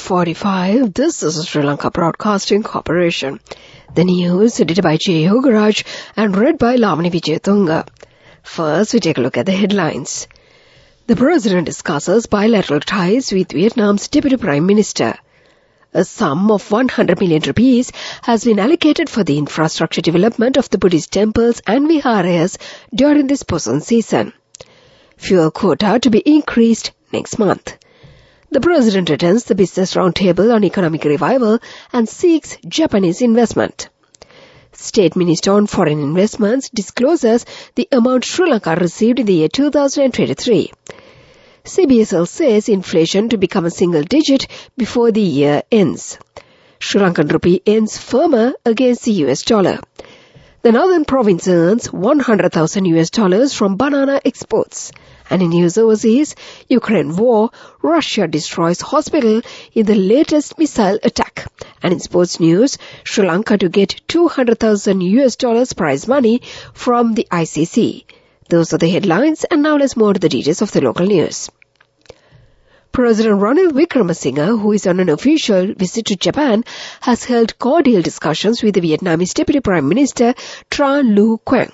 8:45. This is Sri Lanka Broadcasting Corporation. The news edited by J. Yogaraj and read by Lamani Vijayatunga. First, we take a look at the headlines. The President discusses bilateral ties with Vietnam's Deputy Prime Minister. A sum of 100 million rupees has been allocated for the infrastructure development of the Buddhist temples and viharas during this Poson season. Fuel quota to be increased next month. The President attends the Business Roundtable on Economic Revival and seeks Japanese investment. State Minister on Foreign Investments discloses the amount Sri Lanka received in the year 2023. CBSL says inflation to become a single digit before the year ends. Sri Lankan rupee ends firmer against the US dollar. The northern province earns $100,000 from banana exports. And in news overseas, Ukraine war, Russia destroys hospital in the latest missile attack. And in sports news, Sri Lanka to get $200,000 prize money from the ICC. Those are the headlines, and now let's move to the details of the local news. President Ranil Wickremesinghe, who is on an official visit to Japan, has held cordial discussions with the Vietnamese Deputy Prime Minister Tran Lu Quang.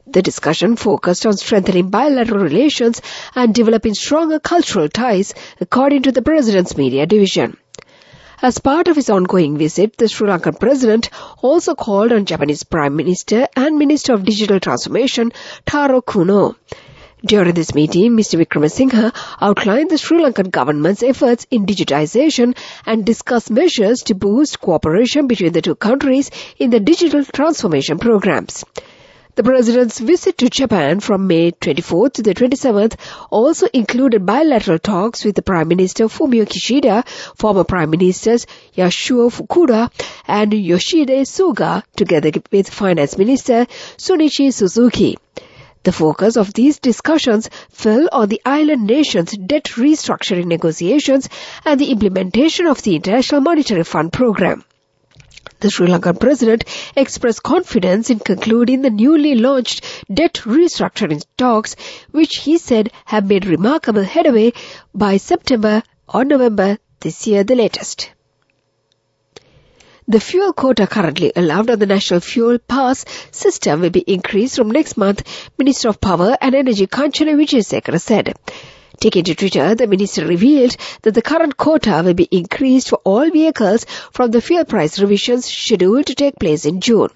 The discussion focused on strengthening bilateral relations and developing stronger cultural ties, according to the President's media division. As part of his ongoing visit, the Sri Lankan President also called on Japanese Prime Minister and Minister of Digital Transformation Taro Kono. During this meeting, Mr. Wickremesinghe outlined the Sri Lankan government's efforts in digitization and discussed measures to boost cooperation between the two countries in the digital transformation programs. The President's visit to Japan from May 24th to the 27th also included bilateral talks with the Prime Minister Fumio Kishida, former Prime Ministers Yasuo Fukuda and Yoshide Suga, together with Finance Minister Sunichi Suzuki. The focus of these discussions fell on the island nation's debt restructuring negotiations and the implementation of the International Monetary Fund program. The Sri Lankan President expressed confidence in concluding the newly launched debt restructuring talks, which he said have made remarkable headway by September or November this year the latest. The fuel quota currently allowed on the National Fuel Pass system will be increased from next month, Minister of Power and Energy Kanchana Wijayasekara said. Taking to Twitter, the minister revealed that the current quota will be increased for all vehicles from the fuel price revisions scheduled to take place in June.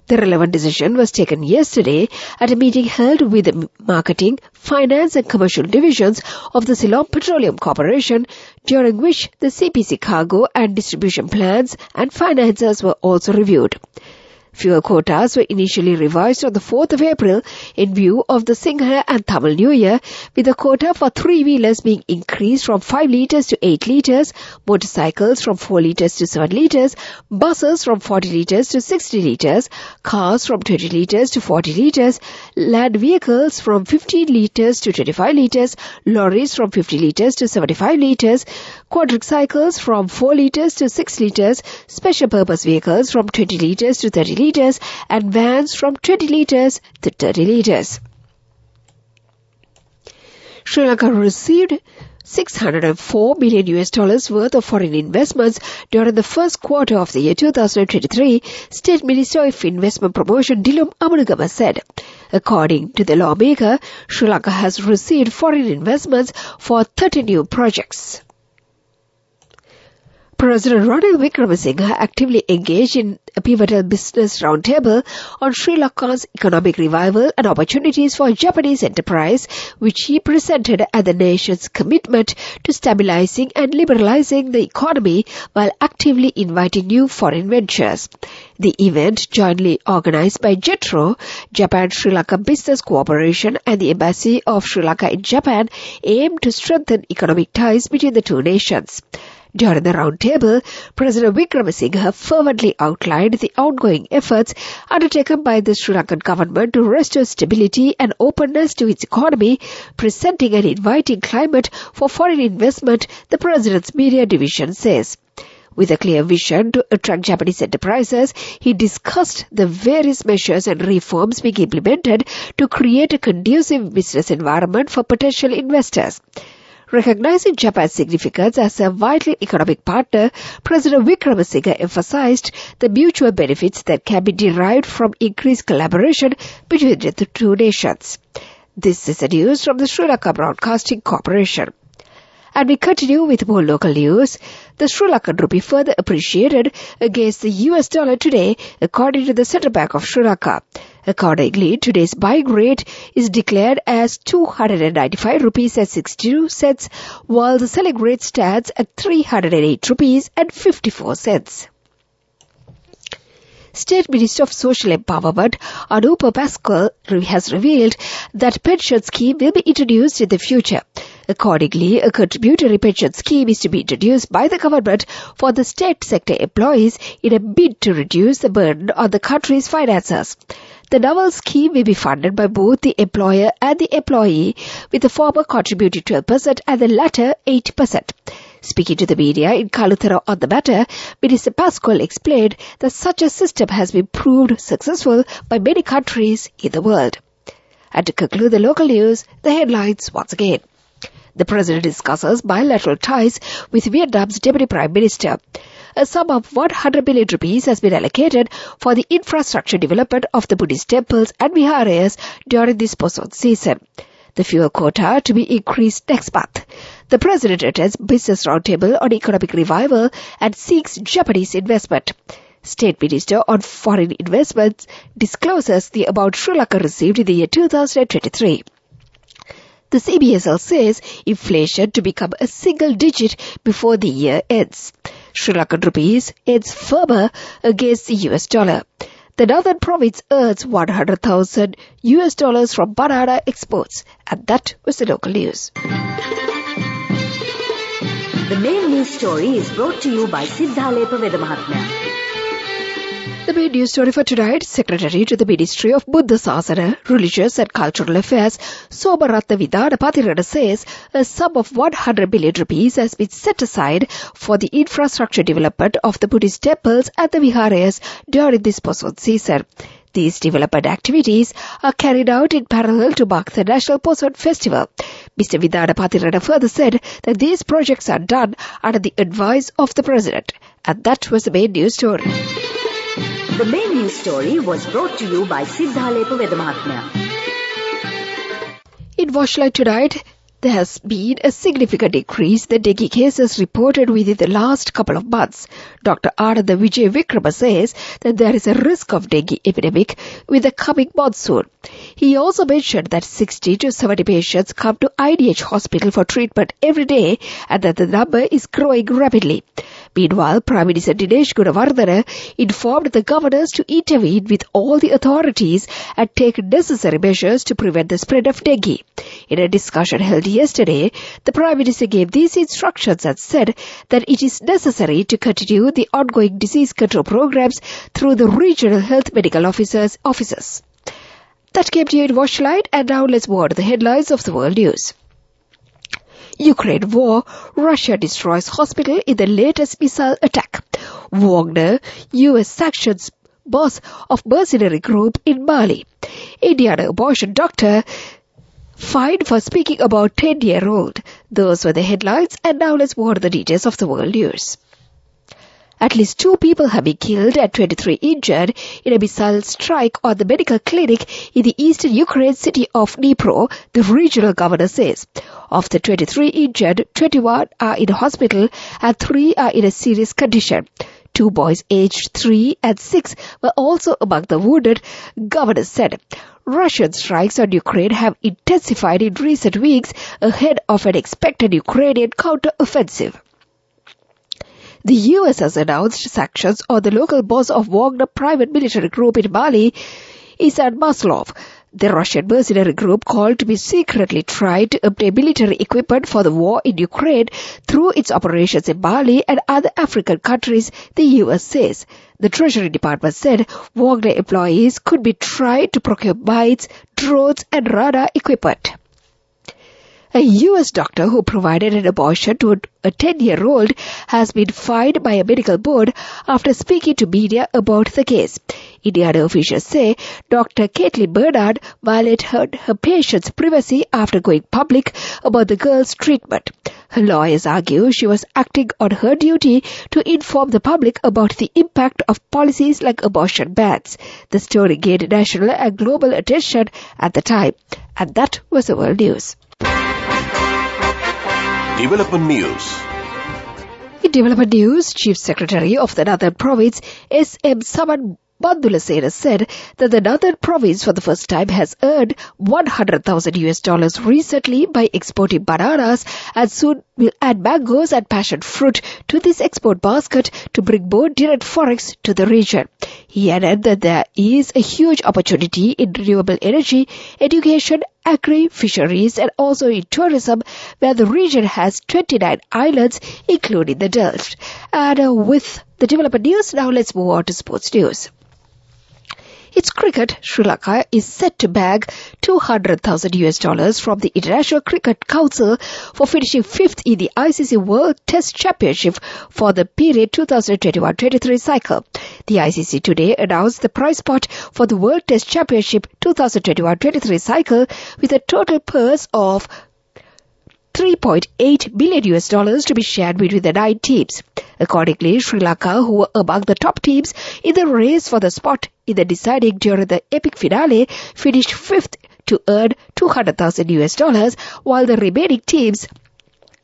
The relevant decision was taken yesterday at a meeting held with the Marketing, Finance and Commercial divisions of the Ceylon Petroleum Corporation, during which the CPC cargo and distribution plans and finances were also reviewed. Fuel quotas were initially revised on the 4th of April in view of the Singha and Tamil New Year, with the quota for three-wheelers being increased from 5 litres to 8 litres, motorcycles from 4 litres to 7 litres, buses from 40 litres to 60 litres, cars from 20 litres to 40 litres, land vehicles from 15 litres to 25 litres, lorries from 50 litres to 75 litres, quadricycles from 4 litres to 6 litres, special purpose vehicles from 20 litres to 30 litres, and vans from 20 litres to 30 litres. Sri Lanka received $604 million worth of foreign investments during the first quarter of the year 2023, State Minister of Investment Promotion Dilum Amunagama said. According to the lawmaker, Sri Lanka has received foreign investments for 30 new projects. President Ranil Wickremesinghe actively engaged in a pivotal business roundtable on Sri Lanka's economic revival and opportunities for Japanese enterprise, which he presented as the nation's commitment to stabilizing and liberalizing the economy while actively inviting new foreign ventures. The event, jointly organized by JETRO, Japan-Sri Lanka Business Cooperation, and the Embassy of Sri Lanka in Japan, aimed to strengthen economic ties between the two nations. During the roundtable, President Wickremesinghe fervently outlined the ongoing efforts undertaken by the Sri Lankan government to restore stability and openness to its economy, presenting an inviting climate for foreign investment, the President's media division says. With a clear vision to attract Japanese enterprises, he discussed the various measures and reforms being implemented to create a conducive business environment for potential investors. Recognizing Japan's significance as a vital economic partner, President Wickremesinghe emphasized the mutual benefits that can be derived from increased collaboration between the two nations. This is the news from the Sri Lanka Broadcasting Corporation. And we continue with more local news. The Sri Lankan rupee further appreciated against the US dollar today, according to the Central Bank of Sri Lanka. Accordingly, today's buying rate is declared as 295 rupees and 62 cents, while the selling rate stands at 308 rupees and 54 cents. State Minister of Social Empowerment, Anupa Pascal, has revealed that pension scheme will be introduced in the future. Accordingly, a contributory pension scheme is to be introduced by the government for the state sector employees in a bid to reduce the burden on the country's finances. The novel scheme will be funded by both the employer and the employee, with the former contributing 12% and the latter 8%. Speaking to the media in Kalutara on the matter, Minister Pascal explained that such a system has been proved successful by many countries in the world. And to conclude the local news, the headlines once again. The President discusses bilateral ties with Vietnam's Deputy Prime Minister. A sum of 100 billion rupees has been allocated for the infrastructure development of the Buddhist temples and viharas during this monsoon season. The fuel quota to be increased next month. The President attends Business Roundtable on Economic Revival and seeks Japanese investment. State Minister on Foreign Investments discloses the amount Sri Lanka received in the year 2023. The CBSL says inflation to become a single digit before the year ends. Sri Lankan rupees ends firmer against the US dollar. The Northern Province earns $100,000 from banana exports. And that was the local news. The main news story is brought to you by Siddhalepa Vedamahatmya. The main news story for tonight, Secretary to the Ministry of Buddha Sasana, Religious and Cultural Affairs, Somaratna Vidana Patirana says a sum of 100 billion rupees has been set aside for the infrastructure development of the Buddhist temples and the viharas during this monsoon season. These development activities are carried out in parallel to mark the National Monsoon Festival. Mr. Vidana Patirana further said that these projects are done under the advice of the President. And that was the main news story. The main news story was brought to you by Siddhalepa Vedamahatmya. In Washington tonight, there has been a significant increase in the dengue cases reported within the last couple of months. Dr. Ananda Vijay Vikrama says that there is a risk of dengue epidemic with the coming monsoon. He also mentioned that 60 to 70 patients come to IDH hospital for treatment every day and that the number is growing rapidly. Meanwhile, Prime Minister Dinesh Gunawardena informed the governors to intervene with all the authorities and take necessary measures to prevent the spread of dengue. In a discussion held yesterday, the Prime Minister gave these instructions and said that it is necessary to continue the ongoing disease control programs through the regional health medical officers' offices. That came to you in Washlight, and now let's move on to the headlines of the world news. Ukraine war, Russia destroys hospital in the latest missile attack. Wagner, US sanctions boss of mercenary group in Mali. Indiana abortion doctor fined for speaking about 10-year-old. Those were the headlines, and now let's move on to the details of the world news. At least 2 people have been killed and 23 injured in a missile strike on the medical clinic in the eastern Ukraine city of Dnipro, the regional governor says. Of the 23 injured, 21 are in hospital and 3 are in a serious condition. 2 boys aged 3 and 6 were also among the wounded, governor said. Russian strikes on Ukraine have intensified in recent weeks ahead of an expected Ukrainian counter-offensive. The US has announced sanctions on the local boss of Wagner private military group in Mali, Isan Maslov. The Russian mercenary group called to be secretly trying to obtain military equipment for the war in Ukraine through its operations in Mali and other African countries, the US says. The Treasury Department said Wagner employees could be trying to procure mines, drones and radar equipment. A U.S. doctor who provided an abortion to a 10-year-old has been fined by a medical board after speaking to media about the case. Indiana officials say Dr. Caitlin Bernard violated her patient's privacy after going public about the girl's treatment. Her lawyers argue she was acting on her duty to inform the public about the impact of policies like abortion bans. The story gained national and global attention at the time. And that was the world news. Development news. In development news, Chief Secretary of the Northern Province, S.M. Saman Bandulasena said that the Northern Province for the first time has earned $100,000 recently by exporting bananas and soon will add mangoes and passion fruit to this export basket to bring more direct forex to the region. He added that there is a huge opportunity in renewable energy, education, agri, fisheries and also in tourism, where the region has 29 islands including the Delft. And with the development news, now let's move on to sports news. Its cricket, Sri Lanka is set to bag $200,000 from the International Cricket Council for finishing 5th in the ICC World Test Championship for the period 2021-23 cycle. The ICC today announced the prize pot for the World Test Championship 2021-23 cycle with a total purse of $3.8 billion to be shared between the 9 teams. Accordingly, Sri Lanka, who were among the top teams in the race for the spot in the deciding during the epic finale, finished 5th to earn $200,000, while the remaining teams,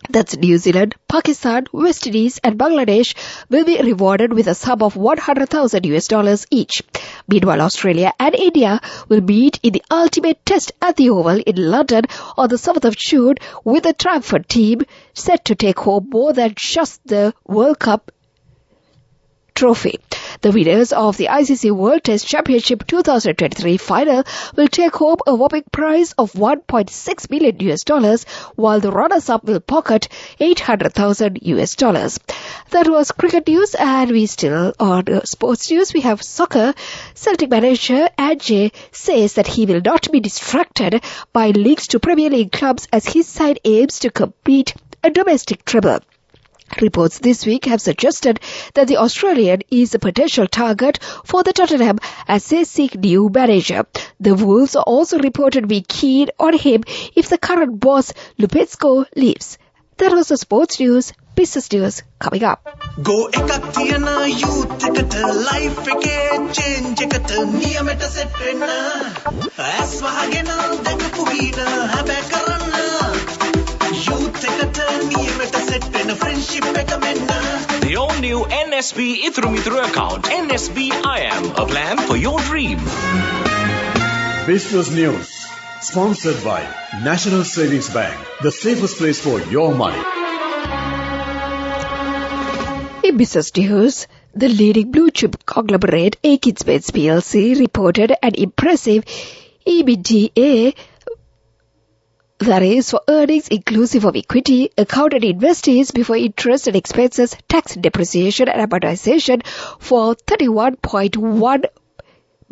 that's New Zealand, Pakistan, West Indies and Bangladesh, will be rewarded with a sum of $100,000 each. Meanwhile, Australia and India will meet in the ultimate test at the Oval in London on the 7th of June, with the triumphant team set to take home more than just the World Cup trophy. The winners of the ICC World Test Championship 2023 final will take home a whopping prize of $1.6 million, while the runners-up will pocket $800,000. That was cricket news, and we still on sports news. We have soccer. Celtic manager Ange says that he will not be distracted by links to Premier League clubs as his side aims to complete a domestic treble. Reports this week have suggested that the Australian is a potential target for the Tottenham as they seek new manager. The Wolves are also reported to be keen on him if the current boss Lupetsko leaves. That was the sports news. Business news coming up. Go ekak tiyana youth eකට life එකේ change එකට නියමෙට set වෙන්න ඇස් වහගෙන දැකපු හීන හැබැ කරන්න youth එකට නියමෙට set වෙන්න friendship එක මෙන්න. The all-new NSB Ithru account, NSB IAM, a plan for your dream. Business News, sponsored by National Savings Bank, the safest place for your money. In business news, the leading blue chip conglomerate Aiken-Spence plc reported an impressive EBITDA, that is, for earnings inclusive of equity, accounted investees before interest and expenses, tax, depreciation and amortization for 31.1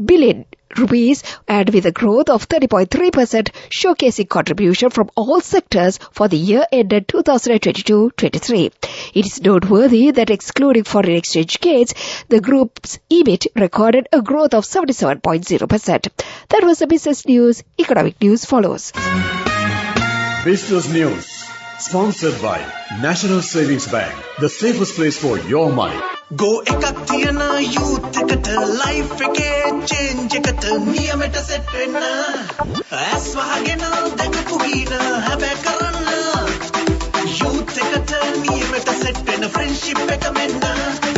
billion rupees, and with a growth of 30.3%, showcasing contribution from all sectors for the year ended 2022-23. It is noteworthy that excluding foreign exchange gains, the group's EBIT recorded a growth of 77.0%. That was the business news. Economic news follows. Business News, sponsored by National Savings Bank, the safest place for your money. Go ekak tiyana youth එකට life එකේ change එකට නියමෙට set වෙන්න ඇස් වහගෙන දැකපු හීන හැබැ කරන්න youth එකට නියමෙට set වෙන්න friendship එක මෙන්න.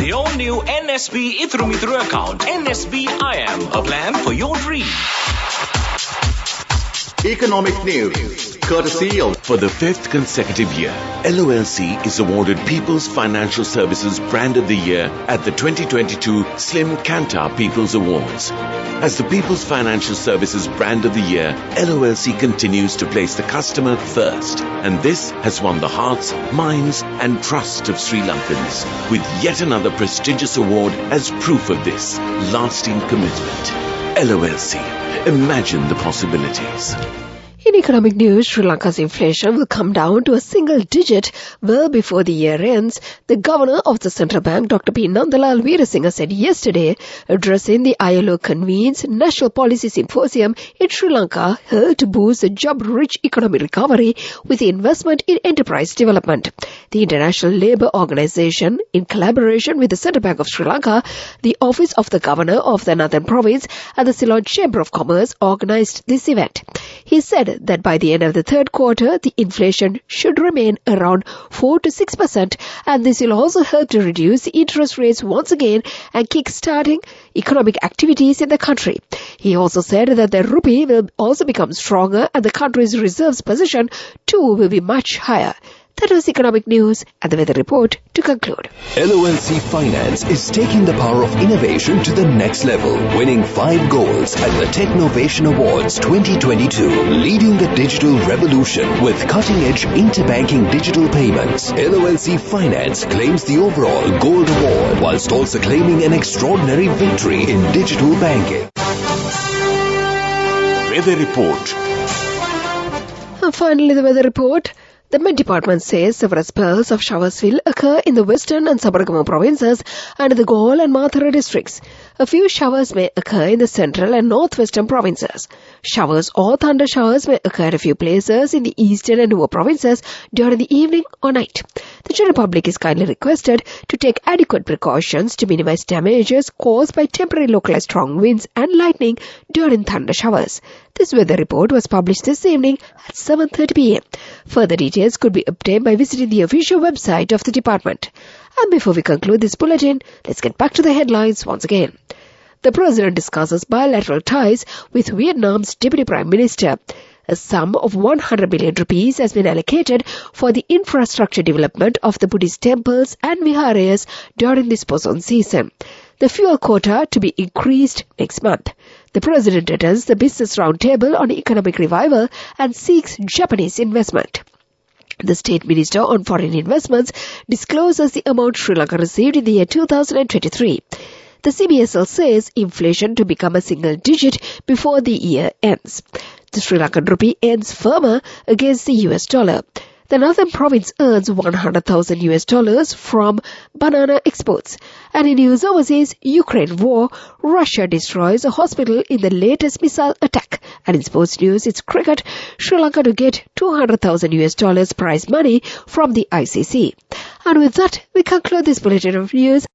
The all-new NSB Ithru account, NSB IAM, a plan for your dream. Economic news, courtesy of... For the 5th consecutive year, LOLC is awarded People's Financial Services Brand of the Year at the 2022 Slim Kantar People's Awards. As the People's Financial Services Brand of the Year, LOLC continues to place the customer first, and this has won the hearts, minds and trust of Sri Lankans, with yet another prestigious award as proof of this lasting commitment. LOLC. Imagine the possibilities. In economic news, Sri Lanka's inflation will come down to a single digit well before the year ends, the governor of the central bank, Dr. P. Nandalal Veerasinghe, said yesterday, addressing the ILO convenes National Policy Symposium in Sri Lanka held to boost the job-rich economic recovery with investment in enterprise development. The International Labour Organization, in collaboration with the Central Bank of Sri Lanka, the Office of the Governor of the Northern Province and the Ceylon Chamber of Commerce organized this event. He said that by the end of the third quarter, the inflation should remain around 4 to 6%, and this will also help to reduce the interest rates once again and kick-starting economic activities in the country. He also said that the rupee will also become stronger and the country's reserves position too will be much higher. That was economic news and the weather report to conclude. LOLC Finance is taking the power of innovation to the next level, winning 5 golds at the Technovation Awards 2022, leading the digital revolution with cutting-edge interbanking digital payments. LOLC Finance claims the overall gold award whilst also claiming an extraordinary victory in digital banking. Weather report. And finally, the weather report. The Met Department says several spells of showers will occur in the western and Sabaragamu provinces and the Galle and Mathura districts. A few showers may occur in the central and northwestern provinces. Showers or thunder showers may occur at a few places in the eastern and Nuwa provinces during the evening or night. The general public is kindly requested to take adequate precautions to minimize damages caused by temporary localized strong winds and lightning during thunder showers. This weather report was published this evening at 7:30 p.m. Further details could be obtained by visiting the official website of the department. And before we conclude this bulletin, let's get back to the headlines once again. The President discusses bilateral ties with Vietnam's Deputy Prime Minister. A sum of 100 billion rupees has been allocated for the infrastructure development of the Buddhist temples and viharas during this monsoon season. The fuel quota to be increased next month. The President attends the Business Roundtable on Economic Revival and seeks Japanese investment. The State Minister on Foreign Investments discloses the amount Sri Lanka received in the year 2023. The CBSL says inflation to become a single digit before the year ends. The Sri Lankan rupee ends firmer against the US dollar. The Northern Province earns $100,000 from banana exports. And in news overseas, Ukraine war, Russia destroys a hospital in the latest missile attack. And in sports news, it's cricket, Sri Lanka to get $200,000 prize money from the ICC. And with that, we conclude this bulletin of news.